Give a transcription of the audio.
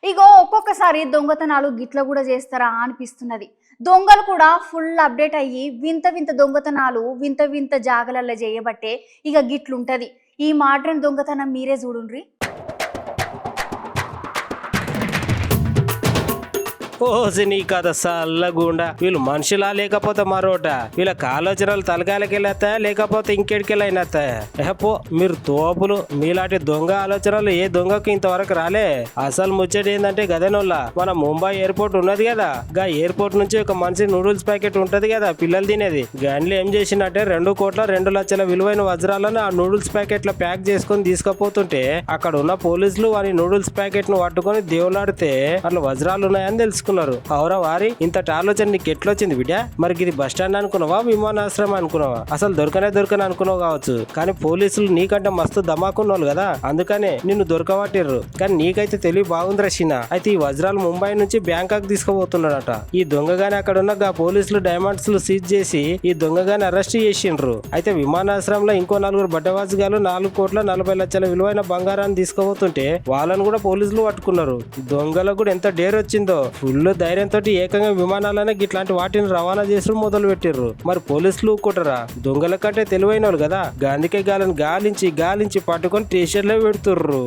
ఇగో ఒక్కొక్కసారి దొంగతనాలు గిట్ల కూడా చేస్తారా అనిపిస్తున్నది. దొంగలు కూడా ఫుల్ అప్డేట్ అయ్యి వింత వింత దొంగతనాలు వింత వింత జాగలల్ల చేయబట్టే ఇక గిట్లుంటది. ఈ మోడ్రన్ దొంగతనం మీరే చూడుండ్రి. ఓసి నీ కథ సల్లగుండా వీళ్ళు మనుషులా లేకపోతే మరోట వీళ్ళకి ఆలోచనలు తలకాయలకెళ్ళేస్తాయా లేకపోతే ఇంకెడికెళ్ళైనాస్తాయా? ఏపో మీరు తోపులు. మీలాంటి దొంగ ఆలోచనలు ఏ దొంగకు ఇంతవరకు రాలే. అసలు ముచ్చట ఏందంటే గదనోళ్ళ మన ముంబై ఎయిర్పోర్ట్ ఉన్నది కదా, గా ఎయిర్పోర్ట్ నుంచి ఒక మనిషి నూడిల్స్ ప్యాకెట్ ఉంటది కదా పిల్లలు తినేది. గన్లు ఏం చేసిందంటే 2,02,00,000 విలువైన వజ్రాలను ఆ నూడిల్స్ ప్యాకెట్ లో ప్యాక్ చేసుకుని తీసుకుపోతుంటే అక్కడ ఉన్న పోలీసులు వారి నూడిల్స్ ప్యాకెట్ ను పట్టుకొని దేవులాడితే అట్లా వజ్రాలు ఉన్నాయని తెలుసుకున్నారు. అవురా వారి ఇంతటి ఆలోచన నీకు ఎట్లొచ్చింది బిడ్డ? మరి ఇది బస్ స్టాండ్ అనుకున్నావా, విమానాశ్రమం అనుకున్నావా? అసలు దొరకనే అనుకున్నావు కావచ్చు. కానీ పోలీసులు నీకంటే మస్తు ధమాకున్నోళ్ళు కదా, అందుకనే నిన్ను దొరకబట్టిర్రు. కానీ నీకైతే తెలివి బాగుంది రషీనా. అయితే ఈ వజ్రాలు ముంబై నుంచి బ్యాంకాక్ తీసుకుపోతున్నాడట. ఈ దొంగగాని అక్కడ ఉన్న పోలీసులు డైమండ్స్ సీజ్ చేసి ఈ దొంగగాని అరెస్ట్ చేసిండ్రు. అయితే విమానాశ్రయంలో ఇంకో 4 బట్టవాసిగాలు 4,40,00,000 విలువైన బంగారాన్ని తీసుకుపోతుంటే వాళ్ళని కూడా పోలీసులు పట్టుకున్నారు. దొంగలకు కూడా ఎంత డేర్ వచ్చిందో, ఫుల్ ధైర్యంతో ఏకంగా విమానాలనే ఇట్లాంటి వాటిని రవాణా చేసి మొదలు పెట్టిర్రు. మరి పోలీసులు ఊక్కుంటారా? దొంగల కంటే తెలివైన వాళ్ళు కదా, అందుకే గాలిని గాలించి పట్టుకొని స్టేషన్లో పెడుతుర్రు.